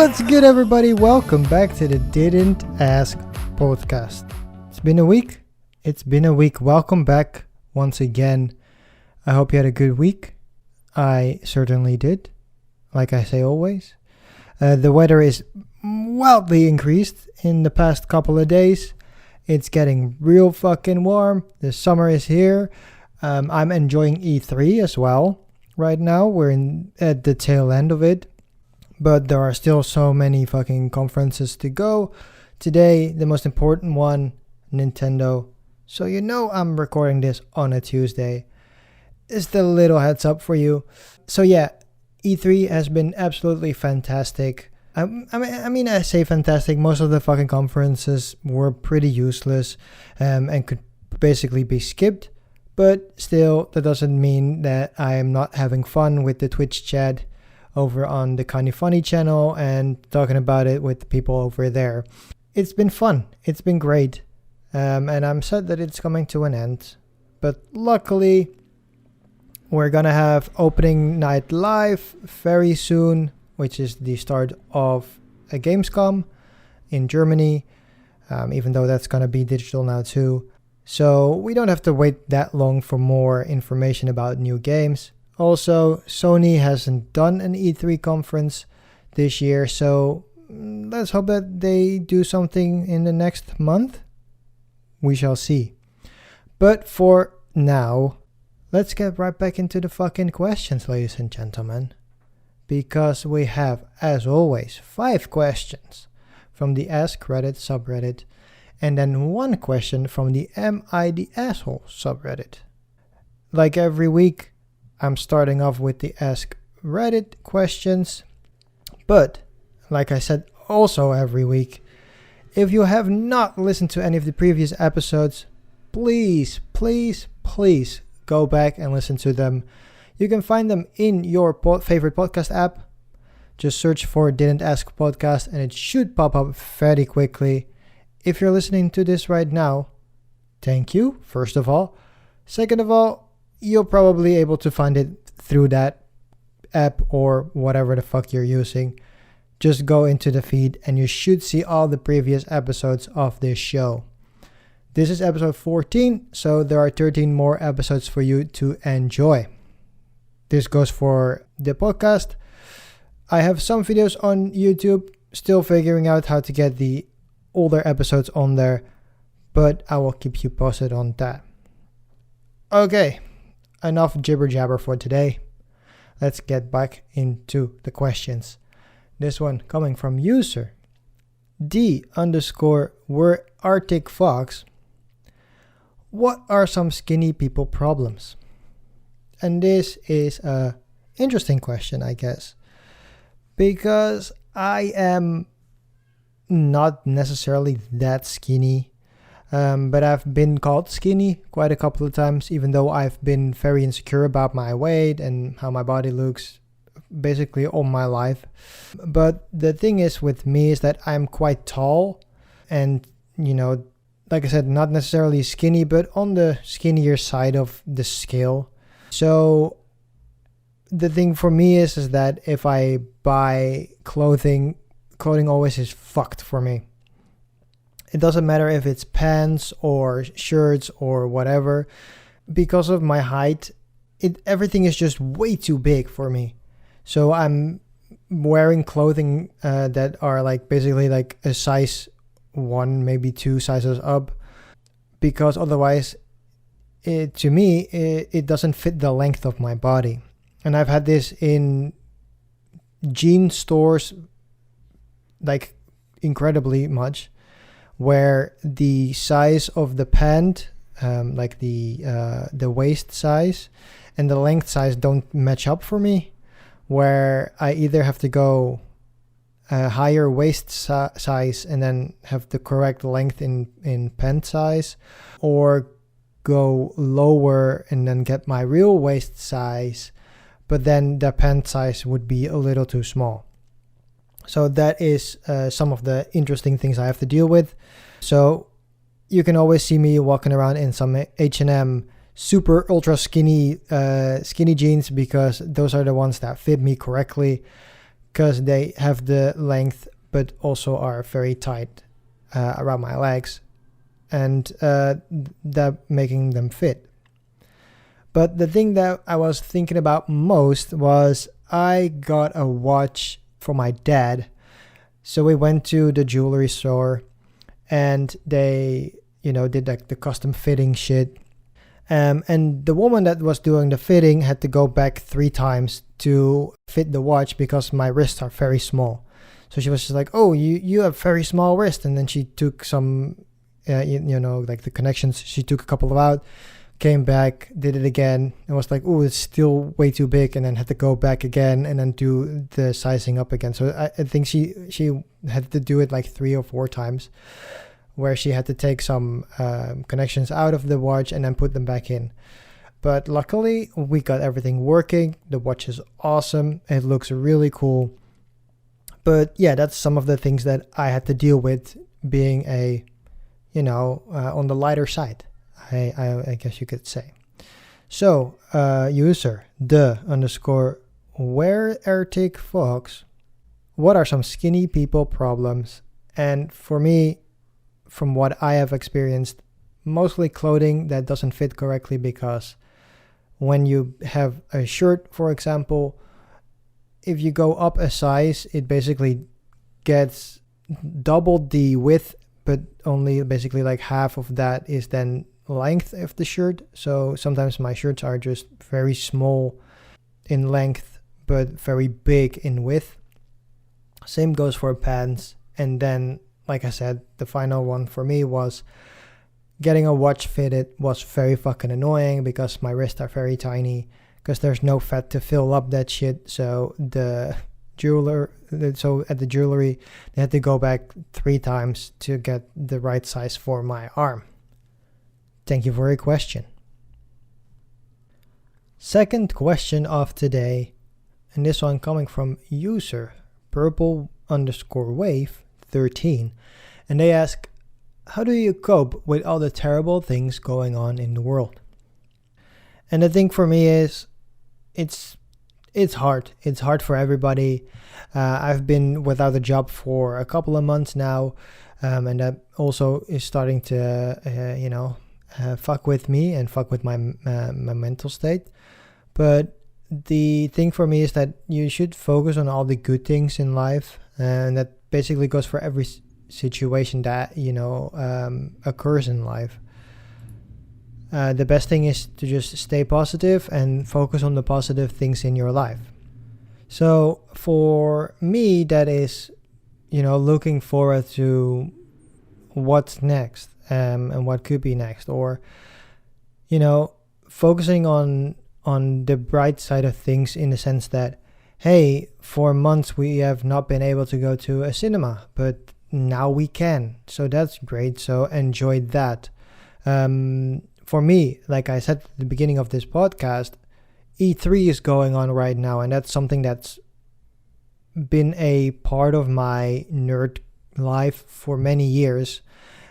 What's good, everybody? Welcome back to the Didn't Ask podcast. It's been a week. Welcome back once again. I hope you had a good week. I certainly did. Like I say always. The weather is wildly increased in the past couple of days. It's getting real fucking warm. The summer is here. I'm enjoying E3 as well. Right now, we're at the tail end of it. But there are still so many fucking conferences to go. Today, the most important one, Nintendo. So you know I'm recording this on a Tuesday. Just a little heads up for you. So yeah, E3 has been absolutely fantastic. I mean, I say fantastic. Most of the fucking conferences were pretty useless and could basically be skipped. But still, that doesn't mean that I am not having fun with the Twitch chat over on the Kinda Funny channel and talking about it with the people over there. It's been fun. It's been great. And I'm sad that it's coming to an end. But luckily, we're gonna have opening night live very soon, which is the start of a Gamescom in Germany, even though that's gonna be digital now too. So we don't have to wait that long for more information about new games. Also, Sony hasn't done an E3 conference this year, so let's hope that they do something in the next month. We shall see. But for now, let's get right back into the fucking questions, ladies and gentlemen. Because we have, as always, 5 questions from the Ask Reddit subreddit, and then 1 question from the Am I the Asshole subreddit. Like every week, I'm starting off with the Ask Reddit questions, but like I said also every week, if you have not listened to any of the previous episodes, please go back and listen to them. You can find them in your favorite podcast app. Just search for Didn't Ask Podcast and it should pop up very quickly. If you're listening to this right now, thank you, first of all. Second of all, you're probably able to find it through that app or whatever the fuck you're using. Just go into the feed and you should see all the previous episodes of this show. This is episode 14, so there are 13 more episodes for you to enjoy. This goes for the podcast. I have some videos on YouTube, still figuring out how to get the older episodes on there, but I will keep you posted on that. Okay. Enough jibber jabber for today. Let's get back into the questions. This one coming from user D_were Arctic Fox. What are some skinny people problems? And this is a interesting question, I guess, because I am not necessarily that skinny. But I've been called skinny quite a couple of times, even though I've been very insecure about my weight and how my body looks basically all my life. But the thing is with me is that I'm quite tall and, you know, like I said, not necessarily skinny, but on the skinnier side of the scale. So the thing for me is that if I buy clothing always is fucked for me. It doesn't matter if it's pants or shirts or whatever. Because of my height, everything is just way too big for me. So I'm wearing clothing that are like basically like a size 1, maybe 2 sizes up. Because otherwise, to me, it doesn't fit the length of my body. And I've had this in jean stores like incredibly much, where the size of the pant, like the waist size and the length size don't match up for me, where I either have to go a higher waist size and then have the correct length in pant size, or go lower and then get my real waist size, but then the pant size would be a little too small. So that is some of the interesting things I have to deal with. So you can always see me walking around in some H&M super ultra skinny jeans, because those are the ones that fit me correctly. because they have the length but also are very tight around my legs, and that making them fit. But the thing that I was thinking about most was I got a watch for my dad. So we went to the jewelry store and they, did like the custom fitting shit. And the woman that was doing the fitting had to go back 3 times to fit the watch because my wrists are very small. So she was just like, "Oh, you have very small wrist." And then she took some, like the connections. She took a couple of out, came back, did it again, and was like, "Oh, it's still way too big," and then had to go back again and then do the sizing up again. So I think she had to do it like 3 or 4 times, where she had to take some connections out of the watch and then put them back in. But luckily, we got everything working. The watch is awesome. It looks really cool. But yeah, that's some of the things that I had to deal with being on the lighter side, I guess you could say. So, user, _where Arctic Fox, what are some skinny people problems? And for me, from what I have experienced, mostly clothing that doesn't fit correctly, because when you have a shirt, for example, if you go up a size, it basically gets double the width, but only basically like half of that is then length of the shirt. So sometimes my shirts are just very small in length, but very big in width. Same goes for pants. And then, like I said, the final one for me was getting a watch fitted was very fucking annoying because my wrists are very tiny, because there's no fat to fill up that shit. So at the jewelry, they had to go back 3 times to get the right size for my arm. Thank you for your question. Second question of today, and this one coming from user purple_wave13, and they ask, how do you cope with all the terrible things going on in the world? And the thing for me is, it's hard. It's hard for everybody. I've been without a job for a couple of months now, and that also is starting to, fuck with me and fuck with my mental state. But the thing for me is that you should focus on all the good things in life, and that basically goes for every situation that occurs in life. The best thing is to just stay positive and focus on the positive things in your life. So for me, that is, looking forward to what's next, and what could be next, or, focusing on the bright side of things, in the sense that, hey, for months we have not been able to go to a cinema, but now we can. So that's great. So enjoy that. For me, like I said at the beginning of this podcast, E3 is going on right now, and that's something that's been a part of my nerd life for many years.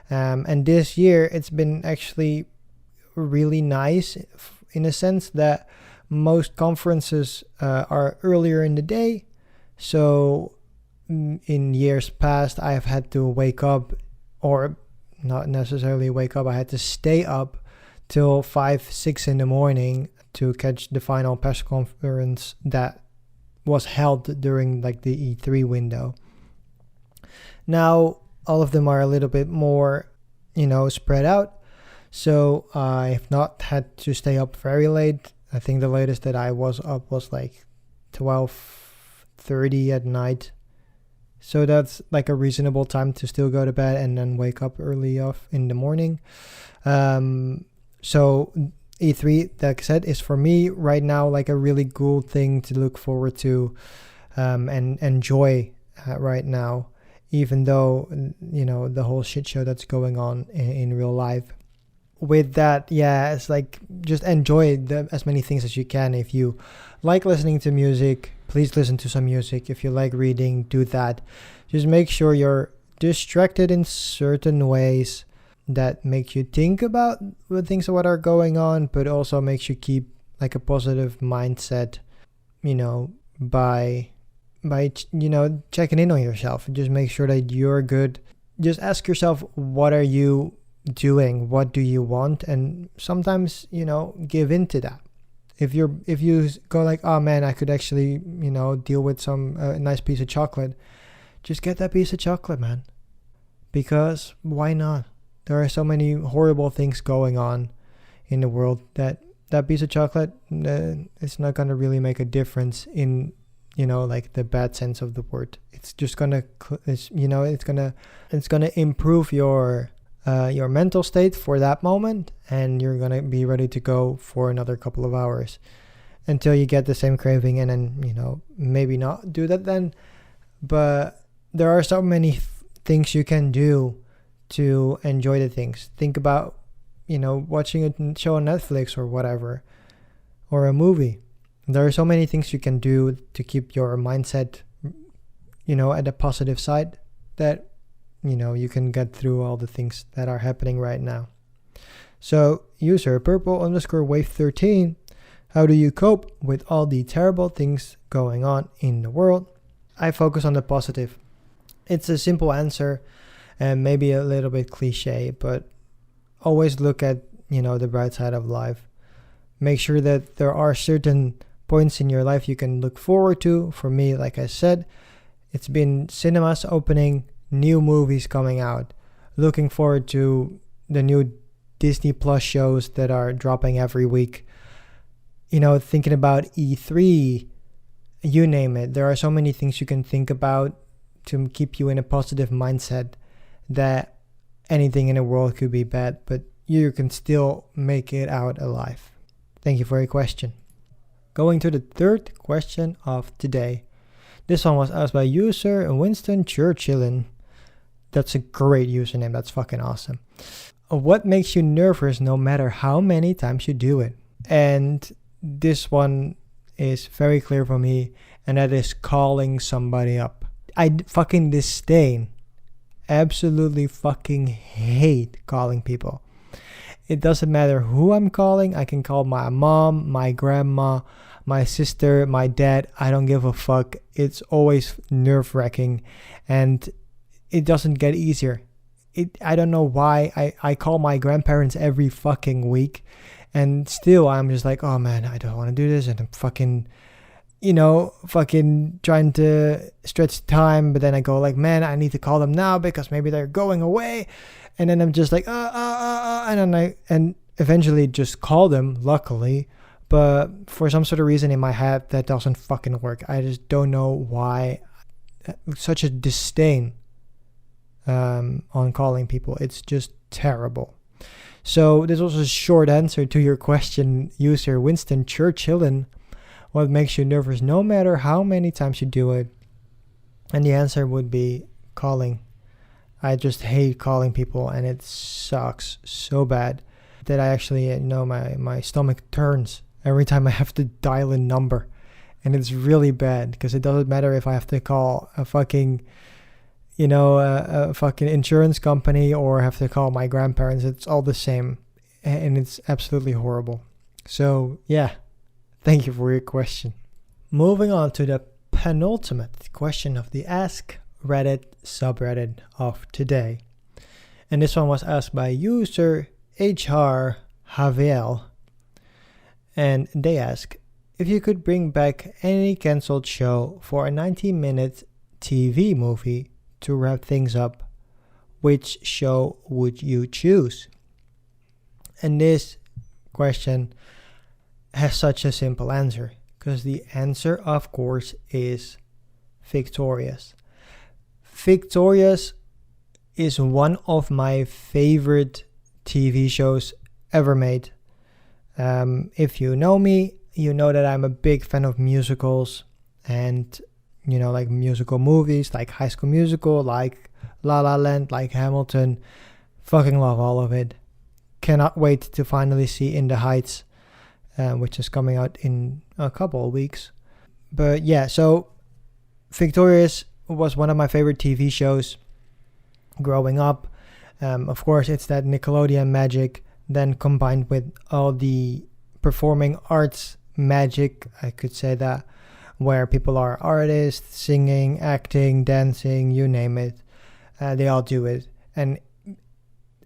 And this year, it's been actually really nice in a sense that most conferences are earlier in the day. So in years past, I have had to wake up, or not necessarily wake up, I had to stay up till 5-6 in the morning to catch the final press conference that was held during like the E3 window. Now all of them are a little bit more, spread out, so I've not had to stay up very late. I think the latest that I was up was like 12:30 at night, so that's like a reasonable time to still go to bed and then wake up early off in the morning. So E3, like I said, is for me right now like a really cool thing to look forward to and enjoy right now, even though, the whole shit show that's going on in real life. With that, yeah, it's like just enjoy as many things as you can. If you like listening to music, please listen to some music. If you like reading, do that. Just make sure you're distracted in certain ways that make you think about the things that are going on, but also makes you keep like a positive mindset, by by checking in on yourself. Just make sure that you're good. Just ask yourself, what are you doing? What do you want? And sometimes, give in to that. If you go like, oh man, I could actually, deal with some nice piece of chocolate, just get that piece of chocolate, man. Because why not? There are so many horrible things going on in the world that piece of chocolate, it's not going to really make a difference in, like the bad sense of the word. It's just going to, it's going to improve your mental state for that moment, and you're going to be ready to go for another couple of hours until you get the same craving, and then, maybe not do that then. But there are so many things you can do to enjoy the things. Think about, watching a show on Netflix or whatever, or a movie. There are so many things you can do to keep your mindset, at the positive side, that, you can get through all the things that are happening right now. So, user purple_wave13, how do you cope with all the terrible things going on in the world? I focus on the positive. It's a simple answer and maybe a little bit cliche, but always look at, the bright side of life. Make sure that there are certain points in your life you can look forward to. For me, like I said, it's been cinemas opening, new movies coming out, looking forward to the new Disney Plus shows that are dropping every week. Thinking about E3, you name it. There are so many things you can think about to keep you in a positive mindset that anything in the world could be bad, but you can still make it out alive. Thank you for your question. Going to the third question of today. This one was asked by user Winston Churchillin. That's a great username. That's fucking awesome. What makes you nervous no matter how many times you do it? And this one is very clear for me, and that is calling somebody up. I fucking absolutely fucking hate calling people. It doesn't matter who I'm calling. I can call my mom, my grandma, my sister, my dad. I don't give a fuck. It's always nerve-wracking, and it doesn't get easier. I don't know why. I call my grandparents every fucking week, and still I'm just like, oh man, I don't want to do this, and I'm fucking trying to stretch time, but then I go like, man, I need to call them now because maybe they're going away, and then I'm just like, and eventually just call them, luckily, but for some sort of reason in my head that doesn't fucking work. I just don't know why. Such a disdain on calling people. It's just terrible. So this was a short answer to your question, user Winston Churchillin. What makes you nervous no matter how many times you do it? And the answer would be calling. I just hate calling people, and it sucks so bad that I actually my stomach turns every time I have to dial a number. And it's really bad because it doesn't matter if I have to call a fucking a fucking insurance company or have to call my grandparents. It's all the same, and it's absolutely horrible. So yeah, thank you for your question. Moving on to the penultimate question of the Ask Reddit subreddit of today. And this one was asked by user HR Havel. And they ask, if you could bring back any cancelled show for a 90-minute TV movie to wrap things up, which show would you choose? And this question has such a simple answer, because the answer, of course, is Victorious. Victorious is one of my favorite TV shows ever made. If you know me, you know that I'm a big fan of musicals and, like musical movies, like High School Musical, like La La Land, like Hamilton. Fucking love all of it. Cannot wait to finally see In the Heights, which is coming out in a couple of weeks. But yeah, so Victorious was one of my favorite TV shows growing up. Of course, it's that Nickelodeon magic, then combined with all the performing arts magic, I could say that, where people are artists, singing, acting, dancing, you name it. They all do it. And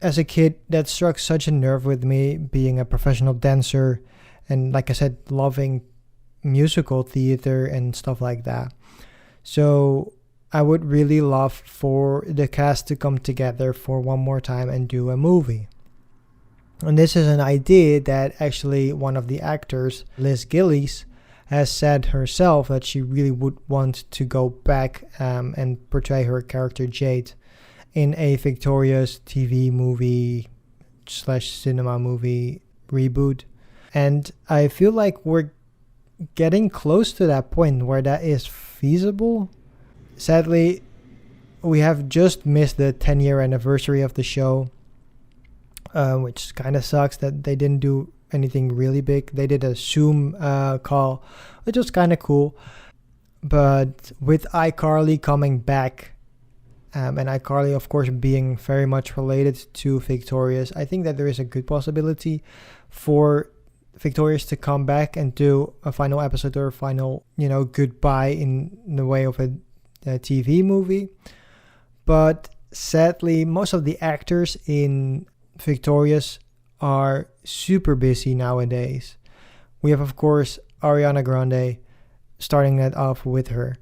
as a kid, that struck such a nerve with me, being a professional dancer and, like I said, loving musical theater and stuff like that. So I would really love for the cast to come together for one more time and do a movie. And this is an idea that actually one of the actors, Liz Gillies, has said herself that she really would want to go back and portray her character Jade in a Victoria's TV movie / cinema movie reboot. And I feel like we're getting close to that point where that is feasible. Sadly, we have just missed the 10-year anniversary of the show, which kind of sucks that they didn't do anything really big. They did a Zoom call, which was kind of cool. But with iCarly coming back, and iCarly, of course, being very much related to Victorious, I think that there is a good possibility for Victorious to come back and do a final episode or a final, goodbye in the way of a TV movie. But sadly, most of the actors in Victorious are super busy nowadays. We have, of course, Ariana Grande, starting that off with her.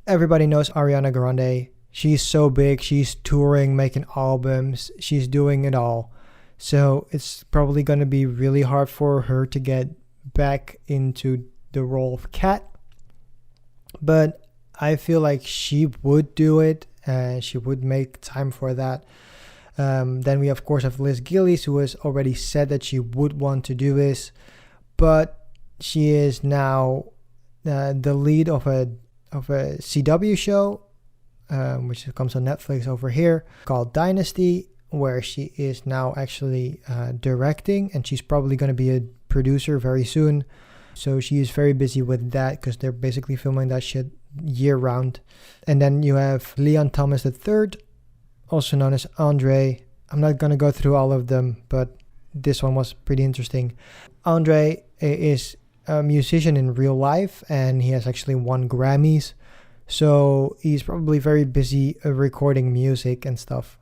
Everybody knows Ariana Grande. She's so big. She's touring, making albums. She's doing it all. So it's probably going to be really hard for her to get back into the role of Kat. But I feel like she would do it. She would make time for that. Then we, of course, have Liz Gillies, who has already said that she would want to do this. But she is now the lead of a CW show, which comes on Netflix over here, called Dynasty, where she is now actually directing, and she's probably going to be a producer very soon. So she is very busy with that because they're basically filming that shit year round. And then you have Leon Thomas III, also known as Andre. I'm not going to go through all of them, but this one was pretty interesting. Andre is a musician in real life, and he has actually won Grammys. So he's probably very busy recording music and stuff.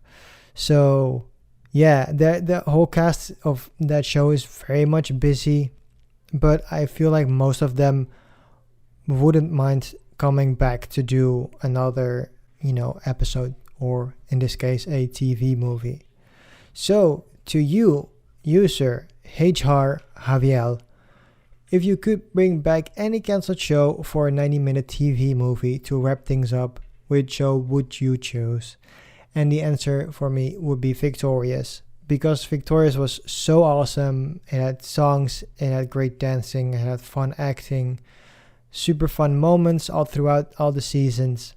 So yeah, the whole cast of that show is very much busy, but I feel like most of them wouldn't mind coming back to do another, episode, or in this case, a TV movie. So to you, user HR Javier, if you could bring back any cancelled show for a 90-minute TV movie to wrap things up, which show would you choose? And the answer for me would be Victorious, because Victorious was so awesome. It had songs, it had great dancing, it had fun acting, super fun moments all throughout all the seasons.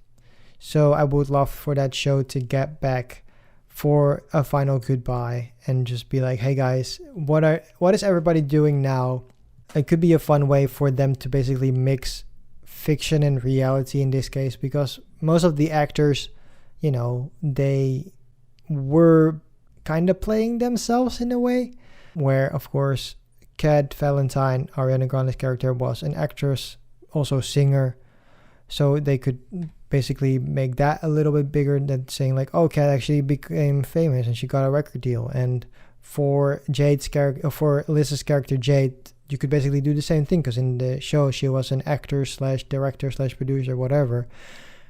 So I would love for that show to get back for a final goodbye and just be like, hey guys, what is everybody doing now? It could be a fun way for them to basically mix fiction and reality in this case, because most of the actors, they were kind of playing themselves in a way, where, of course, Kat Valentine, Ariana Grande's character, was an actress, also singer. So they could basically make that a little bit bigger than saying like, oh, Kat actually became famous and she got a record deal. And for Jade's character, for Liz's character Jade, you could basically do the same thing, because in the show she was an actor / director / producer, whatever,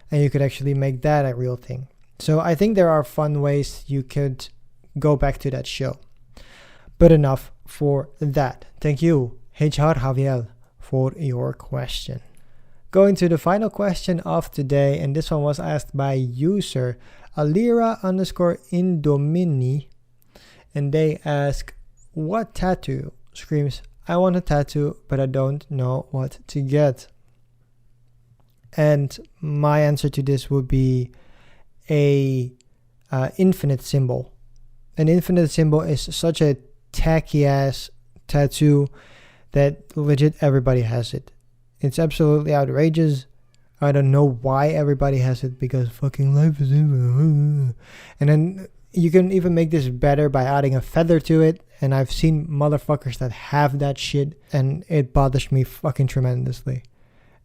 and you could actually make that a real thing. So I think there are fun ways you could go back to that show. But enough for that. Thank you, HR Javier, for your question. Going to the final question of today, and this one was asked by user Alira_Indomini, and they ask, what tattoo screams, I want a tattoo, but I don't know what to get? And my answer to this would be a infinite symbol. An infinite symbol is such a tacky ass tattoo that legit everybody has it. It's absolutely outrageous. I don't know why everybody has it, because fucking life is and then you can even make this better by adding a feather to it. And I've seen motherfuckers that have that shit, and it bothers me fucking tremendously.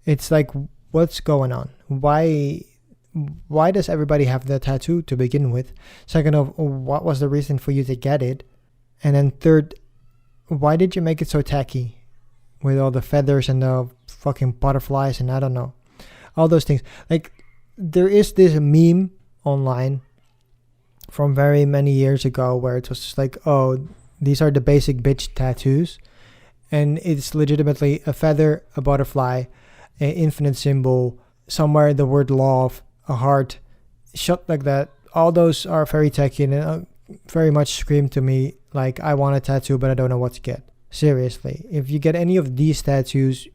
It's like, what's going on? Why does everybody have the tattoo to begin with? Second of, what was the reason for you to get it? And then third, why did you make it so tacky with all the feathers and the fucking butterflies and I don't know, all those things? Like, there is this meme online from very many years ago where it was just like, oh, these are the basic bitch tattoos, and it's legitimately a feather, a butterfly, an infinite symbol, somewhere the word love, a heart, shit like that. All those are very tacky and very much scream to me like, I want a tattoo but I don't know what to get. Seriously, if you get any of these tattoos,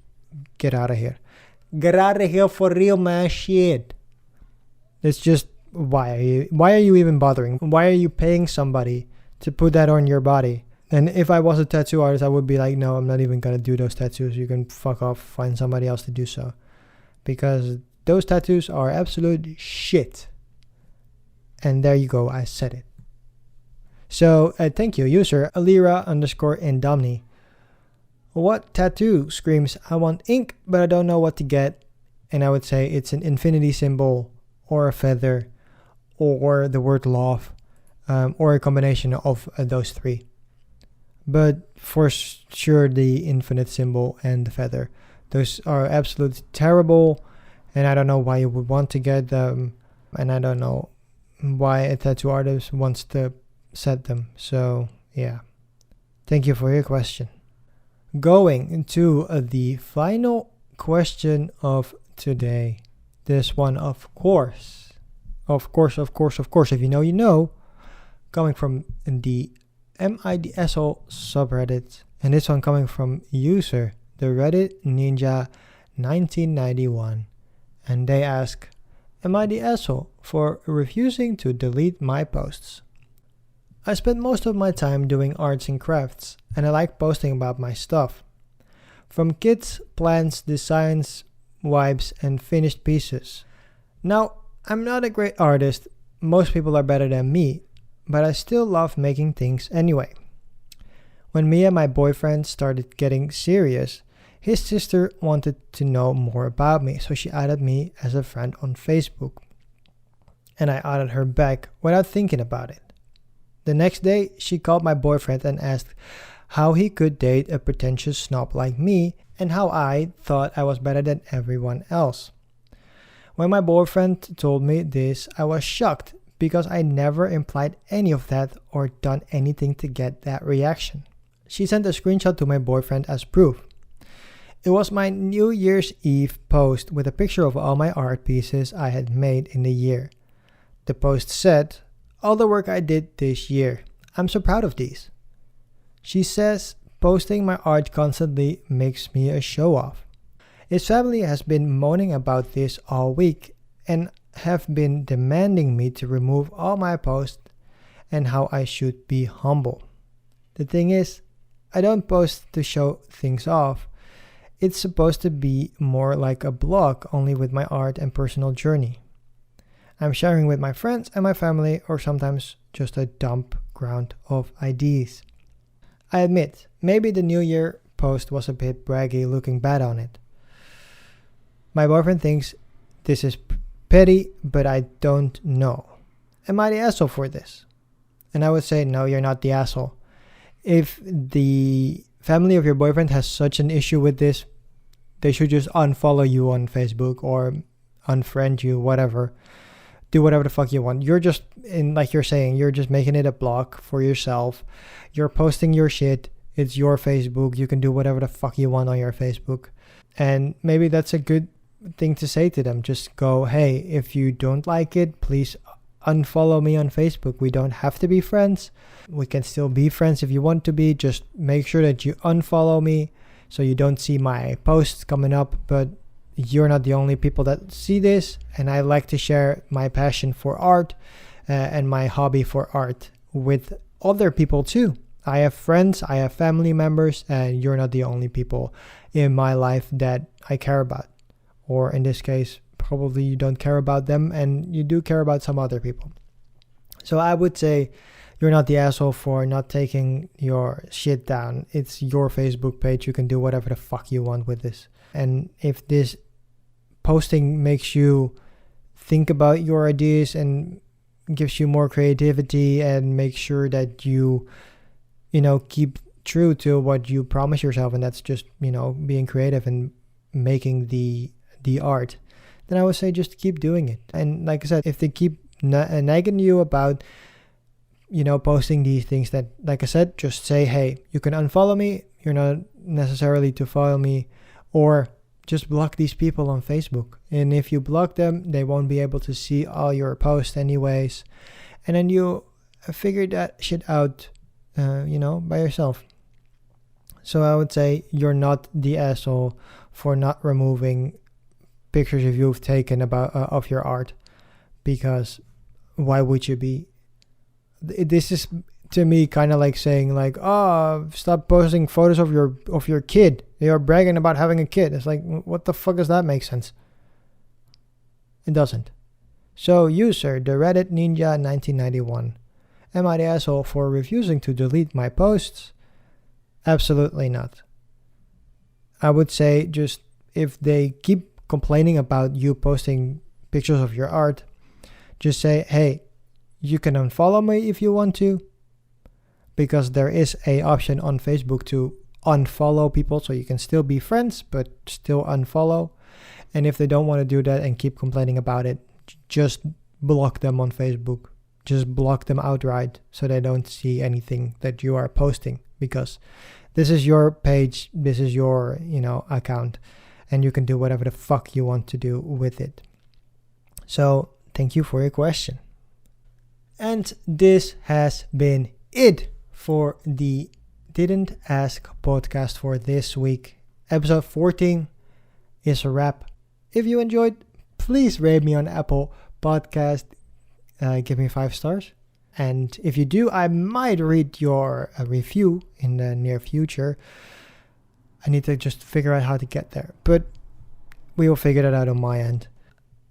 get out of here. Get out of here for real, man. Shit. It's just, why are you even bothering? Why are you paying somebody to put that on your body? And if I was a tattoo artist, I would be like, no, I'm not even gonna do those tattoos. You can fuck off, find somebody else to do so, because those tattoos are absolute shit. And there you go, I said it. So thank you, user Alira_Indomni. What tattoo screams, I want ink, but I don't know what to get? And I would say it's an infinity symbol, or a feather, or the word love, or a combination of those three. But for sure, the infinite symbol and the feather, those are absolutely terrible, and I don't know why you would want to get them, and I don't know why a tattoo artist wants to set them. So yeah, thank you for your question. Going into the final question of today. This one, of course, if you know, you know, coming from the MIDSO subreddit, and this one coming from user the Reddit Ninja 1991, and they ask, am I the asshole for refusing to delete my posts? I spend most of my time doing arts and crafts, and I like posting about my stuff. From kits, plants, designs, vibes, and finished pieces. Now, I'm not a great artist, most people are better than me, but I still love making things anyway. When me and my boyfriend started getting serious, his sister wanted to know more about me, so she added me as a friend on Facebook. And I added her back without thinking about it. The next day, she called my boyfriend and asked how he could date a pretentious snob like me and how I thought I was better than everyone else. When my boyfriend told me this, I was shocked because I never implied any of that or done anything to get that reaction. She sent a screenshot to my boyfriend as proof. It was my New Year's Eve post with a picture of all my art pieces I had made in the year. The post said, all the work I did this year. I'm so proud of these. She says posting my art constantly makes me a show-off. His family has been moaning about this all week and have been demanding me to remove all my posts and how I should be humble. The thing is, I don't post to show things off. It's supposed to be more like a blog, only with my art and personal journey. I'm sharing with my friends and my family, or sometimes just a dump ground of ideas. I admit, maybe the New Year post was a bit braggy looking bad on it. My boyfriend thinks this is petty, but I don't know. Am I the asshole for this? And I would say, no, you're not the asshole. If the family of your boyfriend has such an issue with this, they should just unfollow you on Facebook or unfriend you, whatever. Do whatever the fuck you want. You're just, like you're saying, you're just making it a blog for yourself. You're posting your shit. It's your Facebook. You can do whatever the fuck you want on your Facebook. And maybe that's a good thing to say to them. Just go, hey, if you don't like it, please unfollow me on Facebook. We don't have to be friends. We can still be friends if you want to be. Just make sure that you unfollow me so you don't see my posts coming up. But you're not the only people that see this, and I like to share my passion for art and my hobby for art with other people too. I have friends, I have family members, and you're not the only people in my life that I care about. Or in this case, probably you don't care about them and you do care about some other people. So I would say you're not the asshole for not taking your shit down. It's your Facebook page. You can do whatever the fuck you want with this. And if this posting makes you think about your ideas and gives you more creativity and makes sure that you keep true to what you promise yourself, and that's just being creative and making the art, then I would say just keep doing it. And like I said, if they keep nagging you about posting these things, that, like I said, just say, hey, you can unfollow me, you're not necessarily to follow me, or just block these people on Facebook. And if you block them, they won't be able to see all your posts anyways, and then you figure that shit out by yourself. So I would say you're not the asshole for not removing pictures of you've taken of your art, because why would you be? This is, to me, kind of like saying like, oh, stop posting photos of your kid. You're bragging about having a kid. It's like, what the fuck does that make sense? It doesn't. So you, sir, the Reddit Ninja 1991, am I the asshole for refusing to delete my posts? Absolutely not. I would say just, if they keep complaining about you posting pictures of your art, just say, hey, you can unfollow me if you want to, because there is a option on Facebook to unfollow people, so you can still be friends but still unfollow. And if they don't want to do that and keep complaining about it, just block them on Facebook. Just block them outright so they don't see anything that you are posting, because this is your page, this is your account, and you can do whatever the fuck you want to do with it. So thank you for your question. And this has been it for the Didn't Ask podcast for this week. Episode 14 is a wrap. If you enjoyed, please rate me on Apple Podcast. Give me 5 stars. And if you do, I might read your review in the near future. I need to just figure out how to get there, but we will figure that out on my end.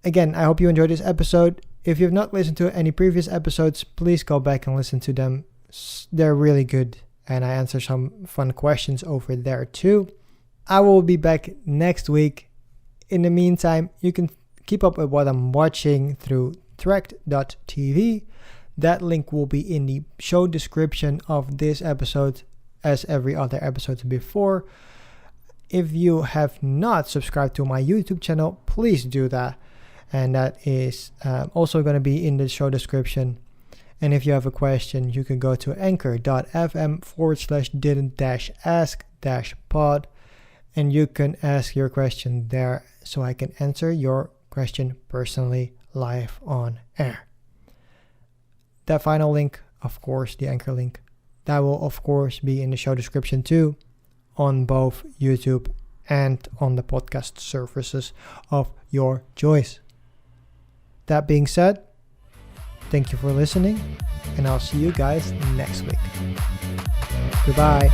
Again, I hope you enjoyed this episode. If you've not listened to any previous episodes, please go back and listen to them. They're really good, and I answer some fun questions over there too. I will be back next week. In the meantime, you can keep up with what I'm watching through Tracked.tv. That link will be in the show description of this episode, as every other episode before. If you have not subscribed to my YouTube channel, please do that. And that is also going to be in the show description. And if you have a question, you can go to anchor.fm/didn't-ask-pod. And you can ask your question there, so I can answer your question personally live on air. That final link, of course, the Anchor link, that will of course be in the show description too, on both YouTube and on the podcast services of your choice. That being said, thank you for listening, and I'll see you guys next week. Goodbye.